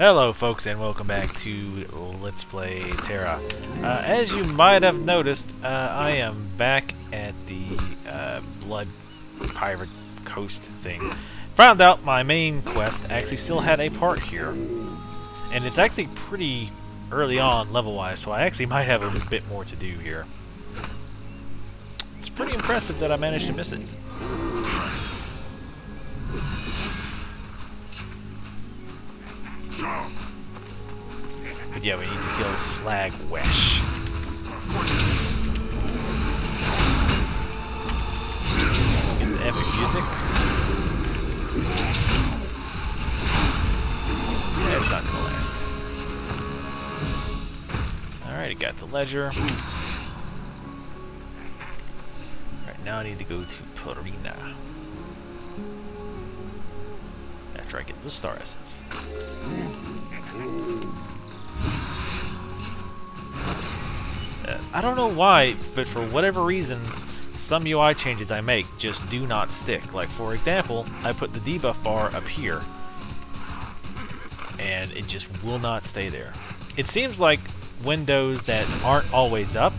Hello folks and welcome back to Let's Play T.E.R.A. As you might have noticed, I am back at the Blood Pirate Coast thing. Found out my main quest actually still had a part here. And it's actually pretty early on level-wise, so I actually might have a bit more to do here. It's pretty impressive that I managed to miss it. But yeah, we need to kill Slagwesh. Get the epic music. Yeah, it's not gonna last. Alright, I got the ledger. Alright, now I need to go to T.E.R.A. After I get the star essence. I don't know why, but for whatever reason, some UI changes I make just do not stick. Like, for example, I put the debuff bar up here, and it just will not stay there. It seems like windows that aren't always up,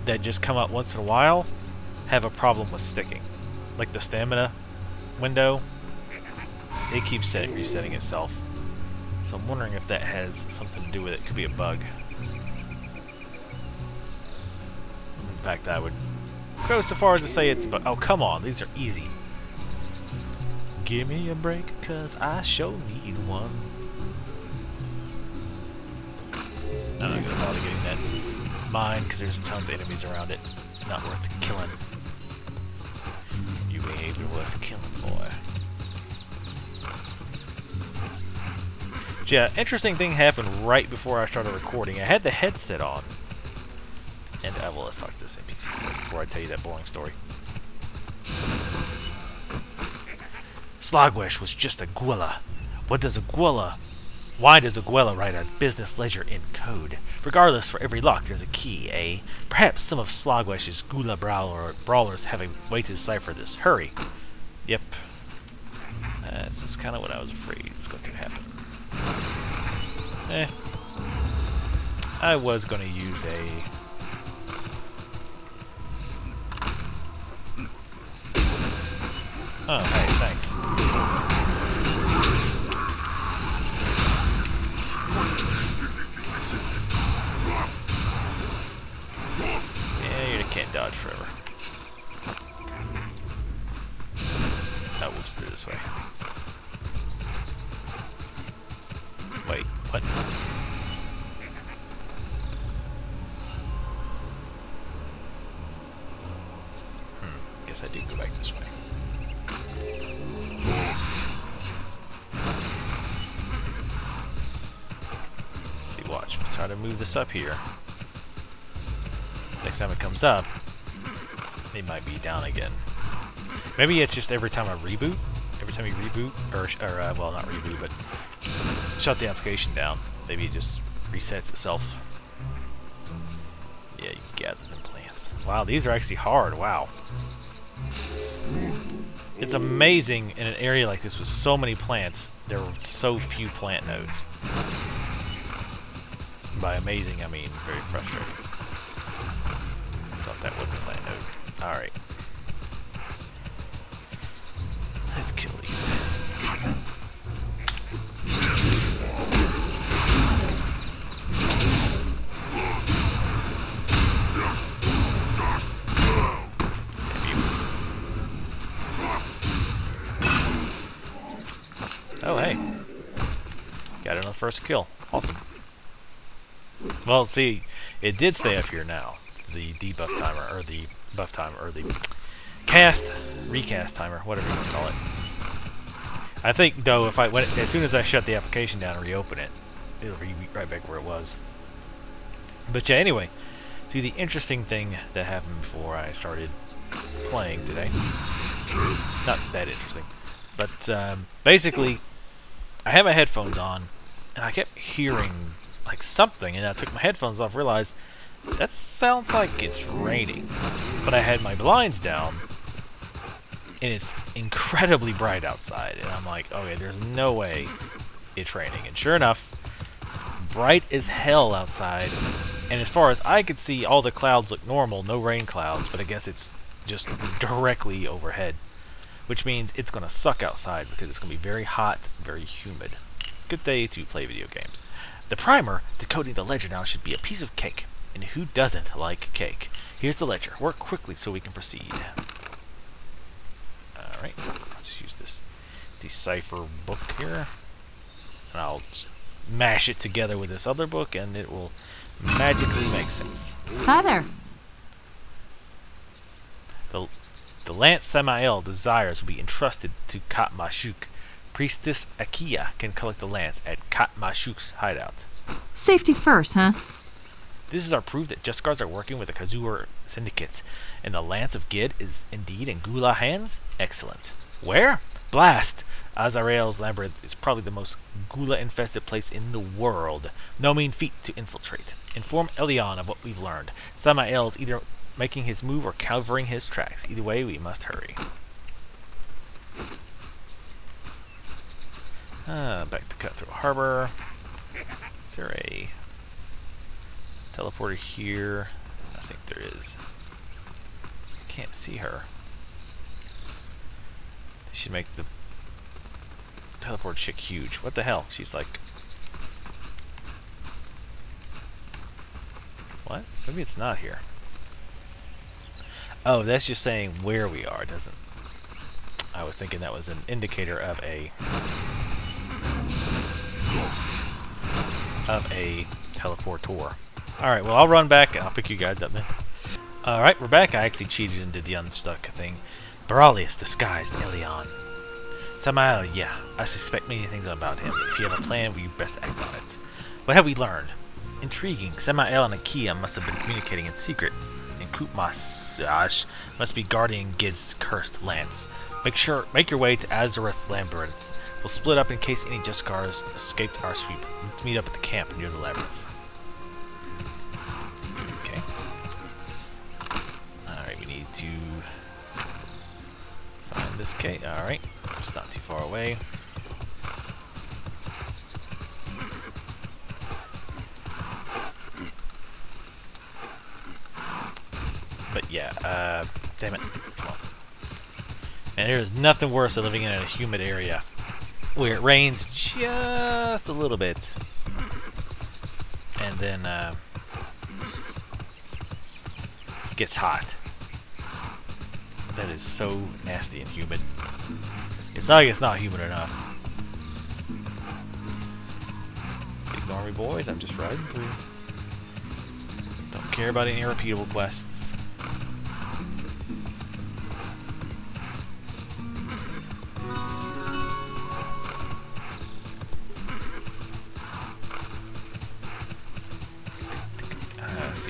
that just come up once in a while, have a problem with sticking. Like the stamina window, it keeps resetting itself. So I'm wondering if that has something to do with it. Could be a bug. In fact, I would go so far as to say it's a bug. Oh, come on. These are easy. Give me a break, cause I sure need one. I'm not gonna bother getting that mine, because there's tons of enemies around it. Not worth killing. You ain't even worth killing, boy. Yeah, interesting thing happened right before I started recording. I had the headset on. And, well, let's talk to this NPC before I tell you that boring story. Slagwesh was just a Gwilla. Why does a Gwilla write a business ledger in code? Regardless, for every lock there's a key, eh? Perhaps some of Slagwesh's Gula brawlers have a way to decipher this. Hurry. Yep. This is kind of what I was afraid was going to happen. I was going to use a... Oh, hey, thanks. Yeah, you can't dodge forever. Oh, whoops, through this way. Wait, what? Guess I did go back this way. See, watch. Let's try to move this up here. Next time it comes up, it might be down again. Maybe it's just every time I reboot. Every time you reboot, or well, not reboot, but shut the application down. Maybe it just resets itself. Yeah, you gather them plants. Wow, these are actually hard. Wow. It's amazing in an area like this with so many plants, there were so few plant nodes. By amazing, I mean very frustrating. I thought that was a plant node. Alright. Let's kill these. Oh, hey. Got another first kill. Awesome. Well, see, it did stay up here now. The debuff timer, or the buff timer, or the recast timer, whatever you want to call it. I think, though, if as soon as I shut the application down and reopen it, it'll be right back where it was. But yeah, anyway, see, the interesting thing that happened before I started playing today. Not that interesting. But, basically, I had my headphones on, and I kept hearing, like, something, and I took my headphones off, realized, that sounds like it's raining. But I had my blinds down, and it's incredibly bright outside, and I'm like, okay, there's no way it's raining. And sure enough, bright as hell outside. And as far as I could see, all the clouds look normal, no rain clouds, but I guess it's just directly overhead. Which means it's going to suck outside because it's going to be very hot, very humid. Good day to play video games. The primer, decoding the ledger now, should be a piece of cake. And who doesn't like cake? Here's the ledger. Work quickly so we can proceed. Alright, let's use this decipher book here. And I'll just mash it together with this other book and it will magically make sense. Hi there. The lance Samael desires will be entrusted to Katmashuk. Priestess Akia can collect the lance at Katmashuk's hideout. Safety first, huh? This is our proof that Just Guards are working with the Kazur syndicates, and the Lance of Gid is indeed in Gula hands? Excellent. Where? Blast! Azrael's labyrinth is probably the most Gula-infested place in the world. No mean feat to infiltrate. Inform Elion of what we've learned. Samael's either making his move or covering his tracks. Either way, we must hurry. Back to Cutthroat Harbor. Is there a teleporter here? I think there is. Can't see her. They should make the teleport chick huge. What the hell? She's like... What? Maybe it's not here. Oh, that's just saying where we are, doesn't... I was thinking that was an indicator of a teleportor. Alright, well I'll run back and I'll pick you guys up then. Alright, we're back. I actually cheated and did the unstuck thing. Baralius disguised Elion. Samael, yeah, I suspect many things about him. If you have a plan, we best act on it. What have we learned? Intriguing. Samael and Akia must have been communicating in secret. And Kutmasash must be guarding Gid's cursed lance. Make your way to Azareth's labyrinth. We'll split up in case any Just Guards escaped our sweep. Let's meet up at the camp near the labyrinth. Okay. Alright, we need to find this cave. Alright, it's not too far away. But yeah, damn it. Come on. And there's nothing worse than living in a humid area where it rains just a little bit. And then it gets hot. That is so nasty and humid. It's not like it's not humid enough. Ignore me, boys. I'm just riding through. Don't care about any repeatable quests.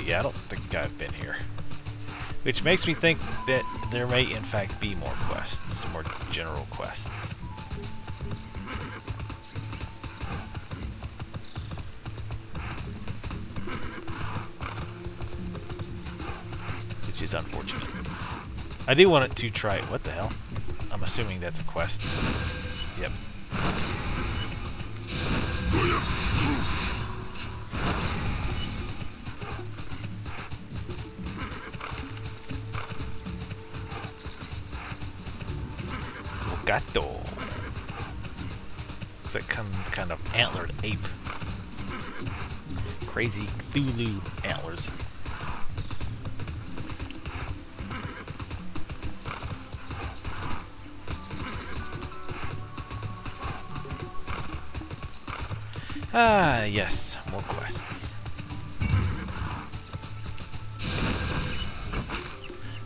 Yeah, I don't think I've been here. Which makes me think that there may in fact be more quests, more general quests. Which is unfortunate. I do want it to try it. What the hell? I'm assuming that's a quest. Yep. Gato. Looks like kind of antlered ape. Crazy Cthulhu antlers. Ah, yes, more quests.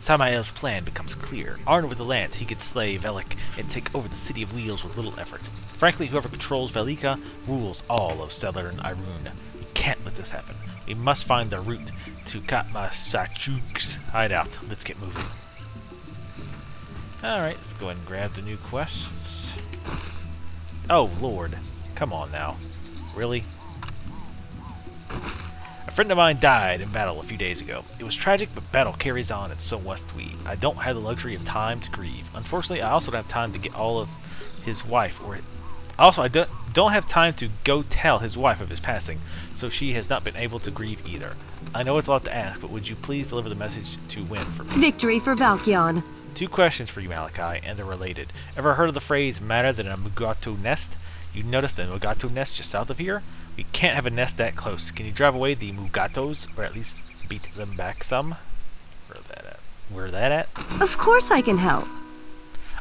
Samael's plan becomes clear. Armed with the lance, he could slay Velik and take over the City of Wheels with little effort. Frankly, whoever controls Velika rules all of Southern Irun. We can't let this happen. We must find the route to Katmasachuk's hideout. Let's get moving. Alright, let's go ahead and grab the new quests. Oh, Lord. Come on now. Really? A friend of mine died in battle a few days ago. It was tragic, but battle carries on, and so must we. I don't have the luxury of time to grieve. Unfortunately, I also don't have time to get all of his wife, or also I don't don't have time to go tell his wife of his passing, so she has not been able to grieve either. I know it's a lot to ask, but would you please deliver the message to Win for me? Victory for Valkyon. 2 questions for you, Malachi, and they're related. Ever heard of the phrase, matter than a Mugato nest? You noticed the Mugato nest just south of here? We can't have a nest that close. Can you drive away the Mugatos, or at least beat them back some? Where that at? Of course I can help.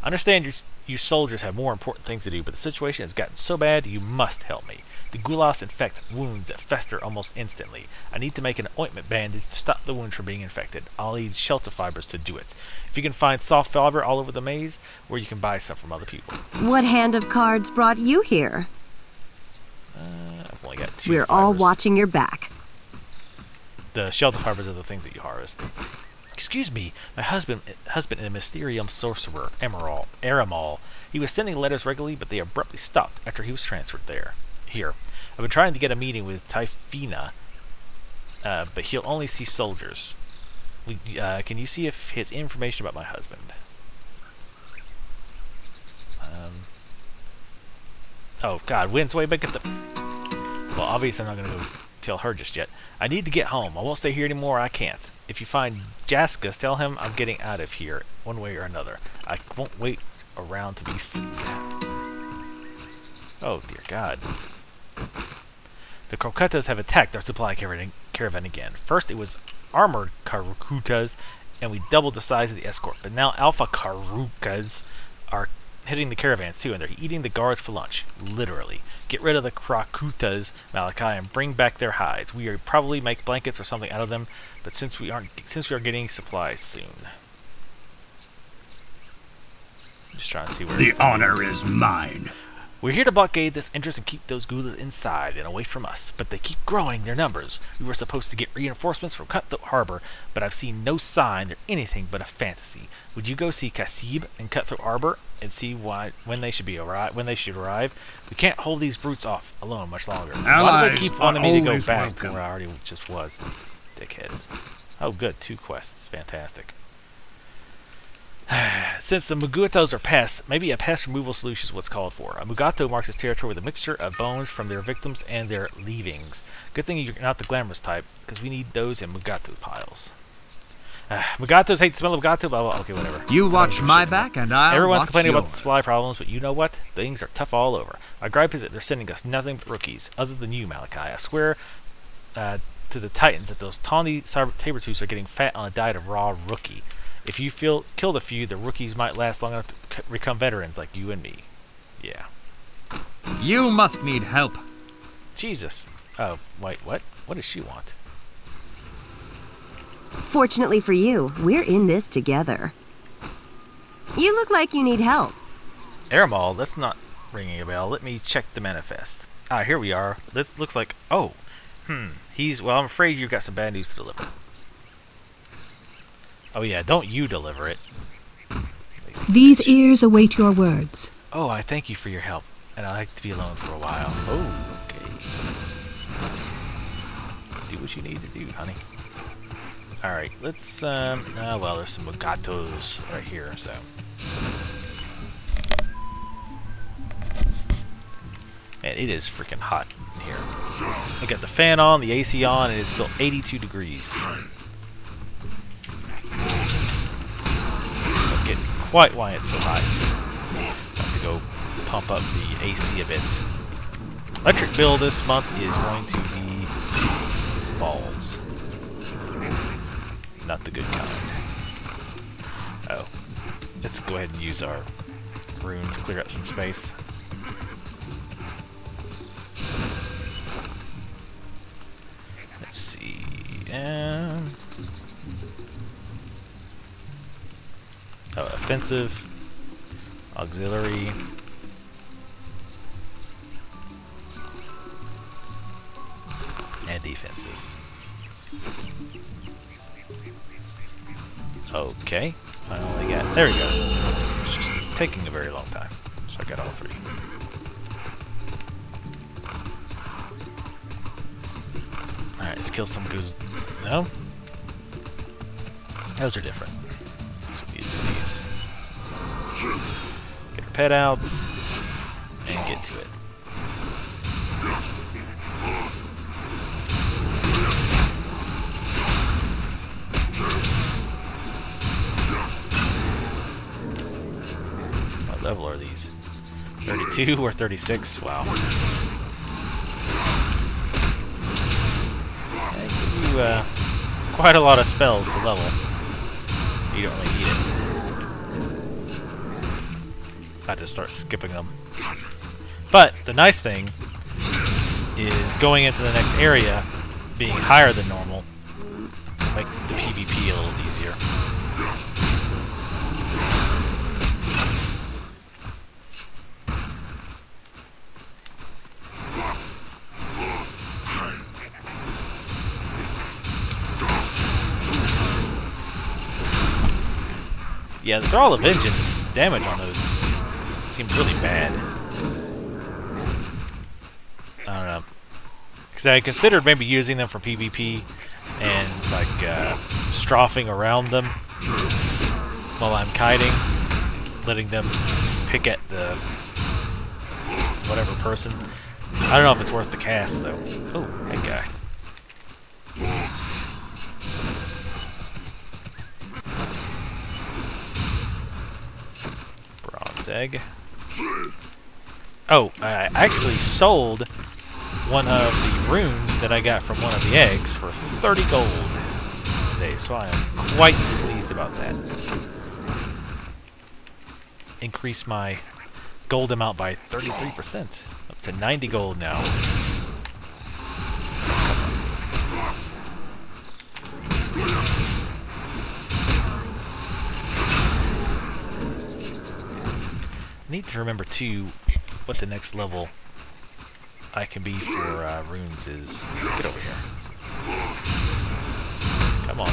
Understand you soldiers have more important things to do, but the situation has gotten so bad, you must help me. The gulags infect wounds that fester almost instantly. I need to make an ointment bandage to stop the wounds from being infected. I'll need shelter fibers to do it. If you can find soft fiber all over the maze, where you can buy some from other people. What hand of cards brought you here? I've only got 2 We're fibers. all watching your back. The shelter fibers are the things that you harvest. Excuse me, my husband is a Mysterium sorcerer, Eramal. He was sending letters regularly, but they abruptly stopped after he was transferred here. I've been trying to get a meeting with Typhina, but he'll only see soldiers. Can you see if he has information about my husband? Oh God, Win's way back at the... Well, obviously I'm not going to go tell her just yet. I need to get home. I won't stay here anymore. I can't. If you find Jaskus, tell him I'm getting out of here, one way or another. I won't wait around to be food. Oh dear God. The Crocutas have attacked our supply caravan again. First it was armored Karukutas, and we doubled the size of the escort. But now Alpha Karukas are hitting the caravans too, and they're eating the guards for lunch. Literally. Get rid of the Krakutas, Malachi, and bring back their hides. We are probably make blankets or something out of them, but since we are getting supplies soon. Just trying to see where the honor is mine. We're here to blockade this entrance and keep those ghouls inside and away from us, but they keep growing their numbers. We were supposed to get reinforcements from Cutthroat Harbor, but I've seen no sign they're anything but a fantasy. Would you go see Kasib and Cutthroat Harbor and see when they should arrive? We can't hold these brutes off alone much longer. Why do they keep wanting me to go back to where I already just was? Dickheads. Oh good, 2 quests. Fantastic. Since the Mugatos are pests, maybe a pest removal solution is what's called for. A Mugato marks its territory with a mixture of bones from their victims and their leavings. Good thing you're not the glamorous type, because we need those in Mugato piles. Mugatos hate the smell of Mugato, blah blah. Okay, whatever. You watch my back and I'll Everyone's watch complaining about the yours. supply problems, but you know what? Things are tough all over. My gripe is that they're sending us nothing but rookies, other than you, Malachi. I swear to the Titans that those tawny saber-tooths are getting fat on a diet of raw rookie. If you killed a few, the rookies might last long enough to become veterans like you and me. Yeah. You must need help. Jesus. Oh, wait, what? What does she want? Fortunately for you, we're in this together. You look like you need help. Eramal, that's not ringing a bell. Let me check the manifest. Ah, here we are. This looks like... Oh. Well, I'm afraid you've got some bad news to deliver. Oh yeah, don't you deliver it. These ears await your words. Oh, I thank you for your help, and I'd like to be alone for a while. Oh, okay. Do what you need to do, honey. Alright, let's, well, there's some Mugatos right here, so. Man, it is freaking hot in here. I got the fan on, the AC on, and it's still 82 degrees. Quite why it's so hot. Have to go pump up the AC a bit. Electric bill this month is going to be balls. Not the good kind. Oh. Let's go ahead and use our runes, clear up some space. Let's see. Offensive, auxiliary, and defensive. Okay, I only got, there he goes. It's just taking a very long time, so I got all 3. Alright, let's kill some goose. No? Those are different. These. Get our pet outs and get to it. 32 or 36. Wow. They give you quite a lot of spells to level. You don't really need it. I just start skipping them. But the nice thing is going into the next area being higher than normal will make the PvP a little easier. Yeah, the Thrall of Vengeance damage on those seems really bad. I don't know. Because I considered maybe using them for PvP and like strafing around them while I'm kiting, letting them pick at the whatever person. I don't know if it's worth the cast though. Oh, that guy. Egg. Oh, I actually sold one of the runes that I got from one of the eggs for 30 gold today, so I am quite pleased about that. Increased my gold amount by 33%, up to 90 gold now. I need to remember too what the next level I can be for runes is. Get over here. Come on.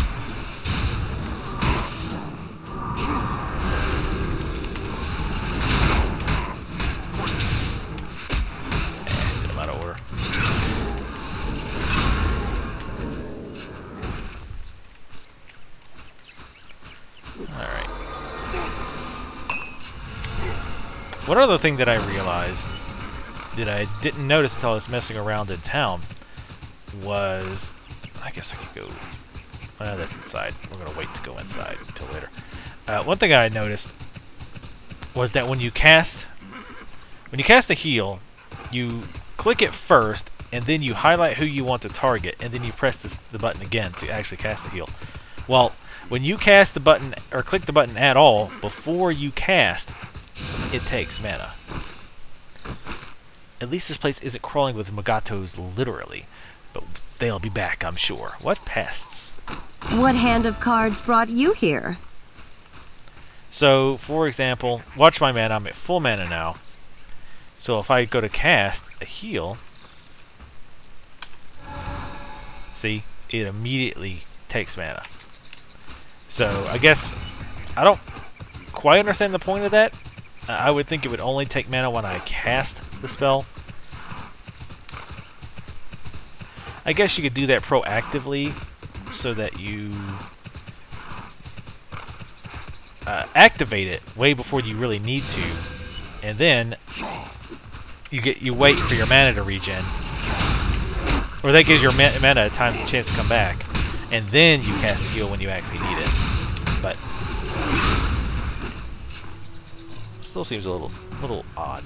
Get them out of order. Alright. One other thing that I realized that I didn't notice until I was messing around in town was... I guess I could go... that's inside. We're going to wait to go inside until later. One thing I noticed was that when you cast a heal, you click it first, and then you highlight who you want to target, and then you press the button again to actually cast the heal. Well, when you cast the button, or click the button at all, before you cast, it takes mana. At least this place isn't crawling with Magatos literally, but they'll be back, I'm sure. What pests? What hand of cards brought you here? So, for example, watch my mana. I'm at full mana now. So if I go to cast a heal, see, it immediately takes mana. So I guess I don't quite understand the point of that. I would think it would only take mana when I cast the spell. I guess you could do that proactively so that you activate it way before you really need to, and then you wait for your mana to regen, or that gives your mana a chance to come back, and then you cast the heal when you actually need it. But still seems a little odd.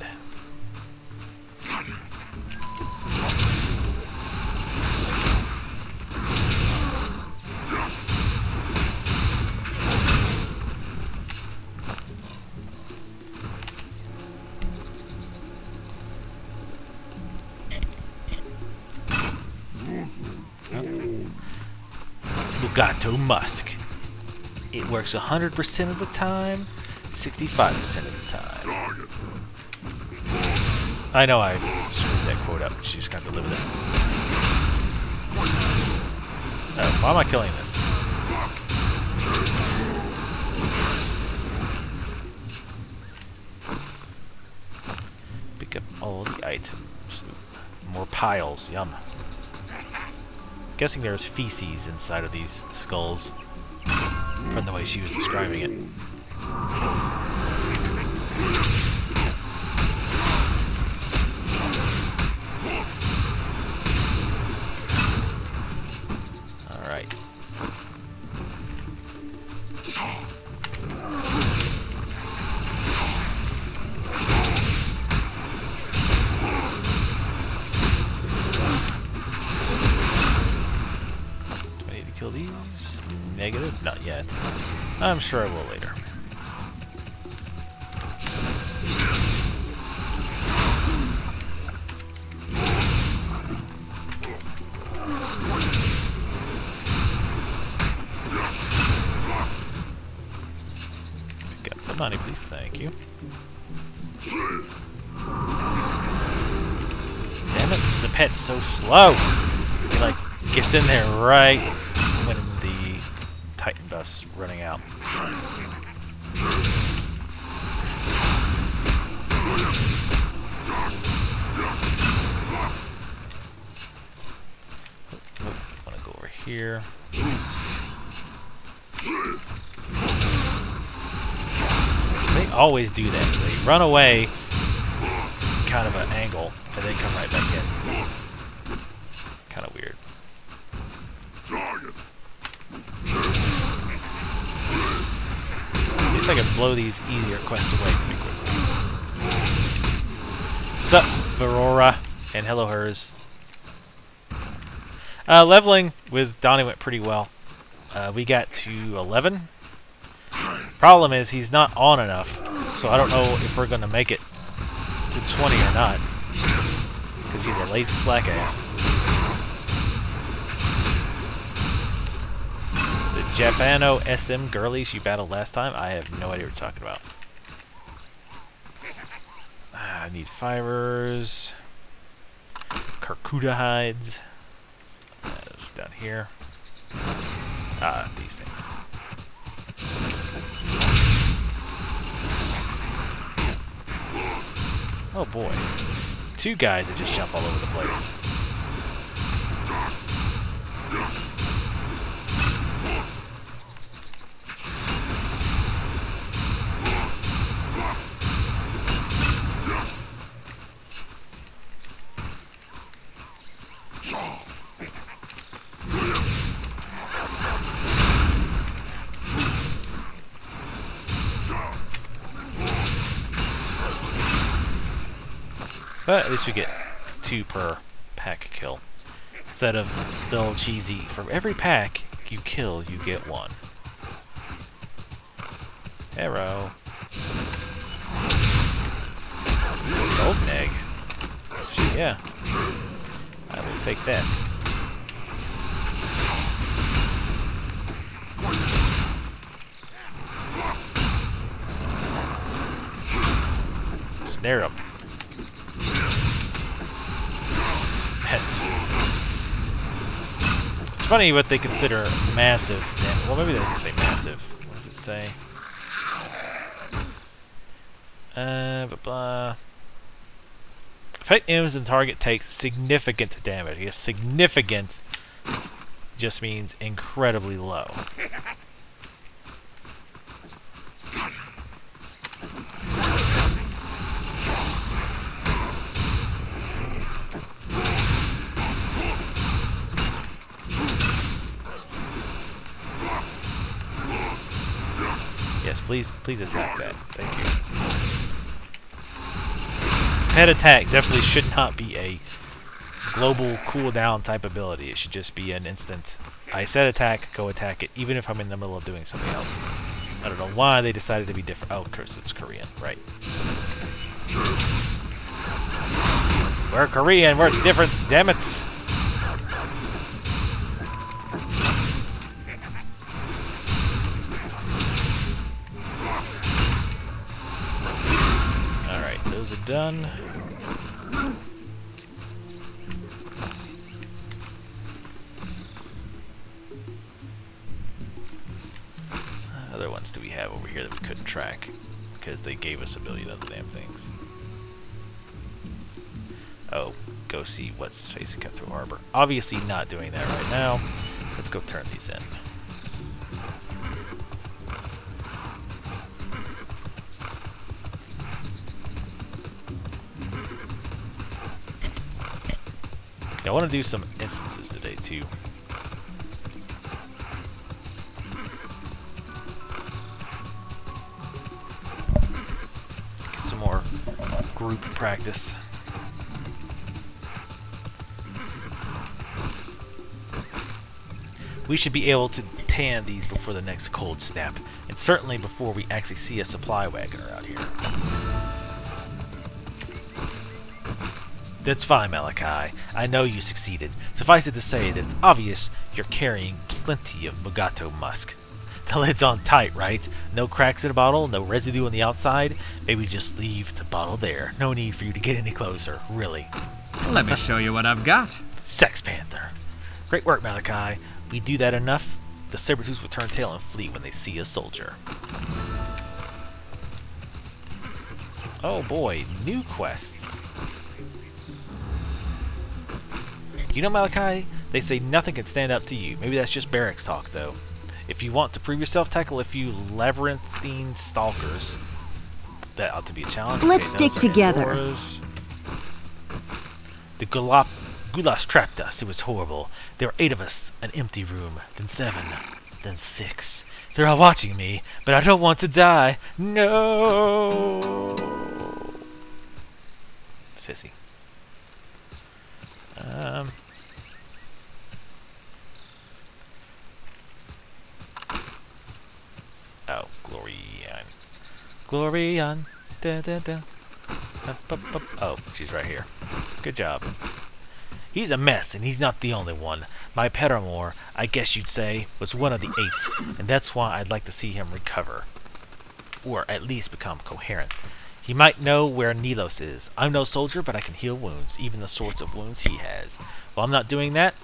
Legato Musk. It works 100% of the time, 65% of the time. I know I screwed that quote up. She's got to live with it. Oh, why am I killing this? Pick up all the items. More piles. Yum. Guessing there's feces inside of these skulls from the way she was describing it. Alright. negative? Not yet. I'm sure I will later. Pick up the money, please. Thank you. Damn it, the pet's so slow. He, like, gets in there right when the Titan buff's running out. I want to go over here. They always do that. They run away, kind of an angle, and then come right back in. Kind of weird. At least I can blow these easier quests away pretty quickly. Sup, Aurora, and hello hers. Leveling with Donnie went pretty well. We got to 11. Problem is, he's not on enough, so I don't know if we're going to make it to 20 or not. Because he's a lazy slack ass. The Japano SM girlies you battled last time? I have no idea what you're talking about. I need fibers. Karkuta hides. That's down here. These things. Oh boy. 2 guys that just jump all over the place. But at least we get 2 per pack kill. Instead of the old cheesy, for every pack you kill, you get 1. Arrow. Golden egg. Yeah. I will take that. Snare him. It's funny what they consider massive. Well, maybe they doesn't say massive. What does it say? Blah blah. Fight enemies and target takes significant damage. Yes, significant just means incredibly low. Yes, please attack that. Thank you. Pet attack definitely should not be a global cooldown type ability. It should just be an instant. I said attack, go attack it, even if I'm in the middle of doing something else. I don't know why they decided to be different. Oh, of course, it's Korean, right? We're Korean. We're different. Damn it. Those are done. Other ones do we have over here that we couldn't track because they gave us a billion other damn things. Oh, go see what's his face and cut through harbor. Obviously not doing that right now. Let's go turn these in. I want to do some instances today too. Get some more group practice. We should be able to tan these before the next cold snap, and certainly before we actually see a supply wagon around here. That's fine, Malachi. I know you succeeded. Suffice it to say that it's obvious you're carrying plenty of Mugato musk. The lid's on tight, right? No cracks in the bottle, no residue on the outside. Maybe just leave the bottle there. No need for you to get any closer, really. Let me show you what I've got. Sex Panther. Great work, Malachi. We do that enough, the Sabertooths will turn tail and flee when they see a soldier. Oh boy, new quests. You know, Malachi, they say nothing can stand up to you. Maybe that's just barracks talk, though. If you want to prove yourself, tackle a few labyrinthine stalkers. That ought to be a challenge. Let's okay, stick together. Indoors. The Goulash trapped us. It was horrible. There were 8 of us. An empty room. Then 7. Then 6. They're all watching me, but I don't want to die. No. Sissy. Oh, Glorian. Da, da, da. Up, up, up. Oh, she's right here. Good job. He's a mess, and he's not the only one. My paramour, I guess you'd say, was one of the 8, and that's why I'd like to see him recover. Or at least become coherent. He might know where Nilos is. I'm no soldier, but I can heal wounds, even the sorts of wounds he has. While I'm not doing that,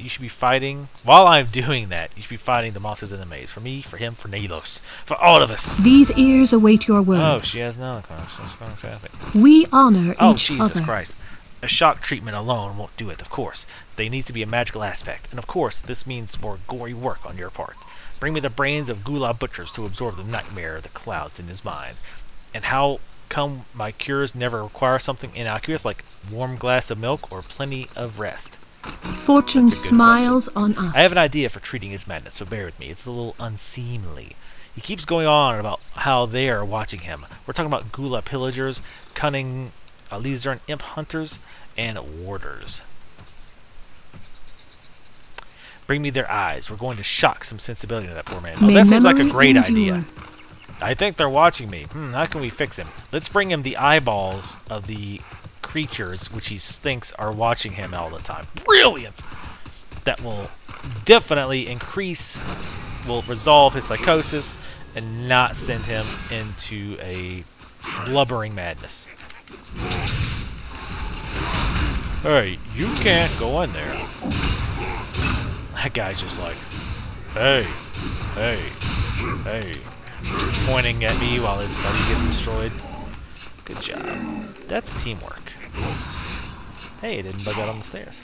you should be fighting. While I'm doing that, you should be fighting the monsters in the maze. For me, for him, for Nilos, for all of us. These ears await your words. Oh, she has none. That's fantastic. We honor Oh, each Jesus other. Christ. A shock treatment alone won't do it, of course. There needs to be a magical aspect, and of course, this means more gory work on your part. Bring me the brains of Gula butchers to absorb the nightmare of the clouds in his mind. And how come my cures never require something innocuous like warm glass of milk or plenty of rest? Fortune That's a good smiles on us. I have an idea for treating his madness, but bear with me. It's a little unseemly. He keeps going on about how they are watching him. We're talking about Gula pillagers, cunning Lizern imp hunters, and warders. Bring me their eyes. We're going to shock some sensibility to that poor man. Oh, that seems like a great idea. I think they're watching me. How can we fix him? Let's bring him the eyeballs of the creatures which he thinks are watching him all the time. Brilliant! That will definitely will resolve his psychosis and not send him into a blubbering madness. Hey, you can't go in there. That guy's just like, hey, hey, hey. Pointing at me while his buddy gets destroyed. Good job. That's teamwork. Hey, it didn't bug out on the stairs.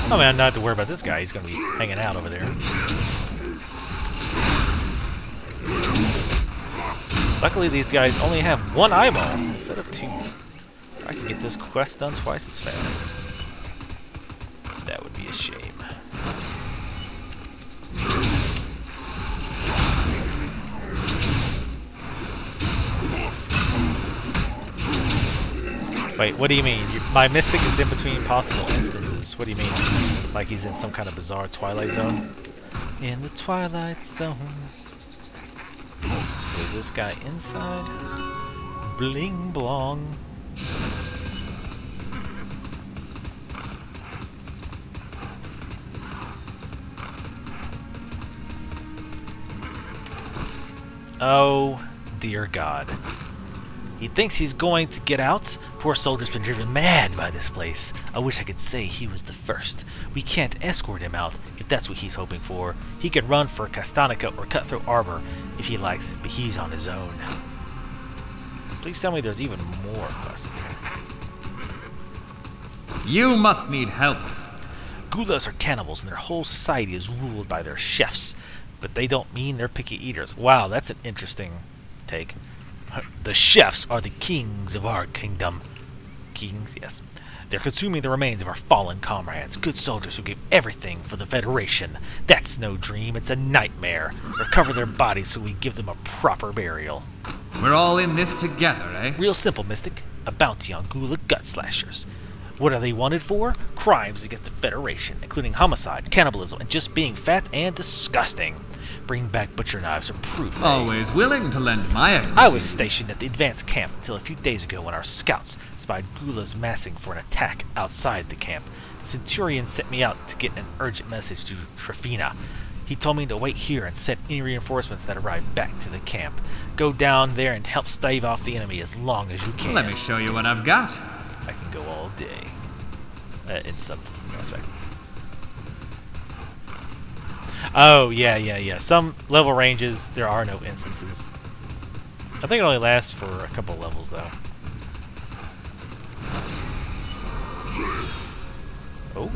Oh man, not to worry about this guy. He's gonna be hanging out over there. Luckily, these guys only have 1 eyeball instead of 2. I can get this quest done twice as fast. That would be a shame. Wait, what do you mean? My mystic is in between possible instances. What do you mean? Like he's in some kind of bizarre Twilight Zone? In the Twilight Zone. So is this guy inside? Bling blong. Oh, dear God. He thinks he's going to get out? Poor soldier's been driven mad by this place. I wish I could say he was the first. We can't escort him out, if that's what he's hoping for. He can run for Castanica or Cutthroat Arbor if he likes, but he's on his own. Please tell me there's even more quests here. You must need help. Gulas are cannibals, and their whole society is ruled by their chefs. But they don't mean they're picky eaters. Wow, that's an interesting take. The chefs are the kings of our kingdom. Kings, yes. They're consuming the remains of our fallen comrades, good soldiers who gave everything for the Federation. That's no dream, it's a nightmare. Recover their bodies so we give them a proper burial. We're all in this together, eh? Real simple, Mystic. a bounty on Gula gut slashers. What are they wanted for? Crimes against the Federation, including homicide, cannibalism, and just being fat and disgusting. Bring back butcher knives for proof. Always willing to lend my expertise. I was stationed at the advanced camp until a few days ago when our scouts spied Gulas massing for an attack outside the camp. The Centurion sent me out to get an urgent message to Trifina. He told me to wait here and send any reinforcements that arrive back to the camp. Go down there and help stave off the enemy as long as you can. Let me show you what I've got. I can go all day. In some aspects. Oh, yeah. Some level ranges, there are no instances. I think it only lasts for a couple levels, though. Oh.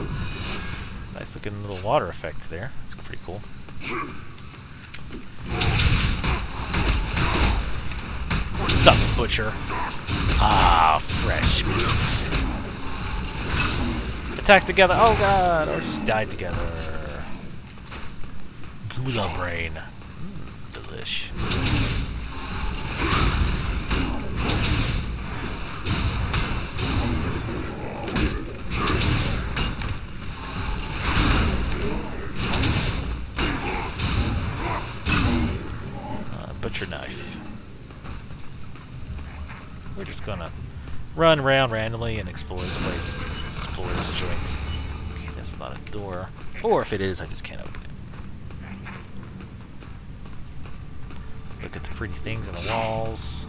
Nice looking little water effect there. That's pretty cool. What's up, butcher? Ah, fresh meat. Attack together. Oh god, or just die together. Gula brain. Delish. Butcher knife. We're just gonna run around randomly and explore this place. Explore this joint. Okay, that's not a door. Or if it is, I just can't open it. Look at the pretty things on the walls.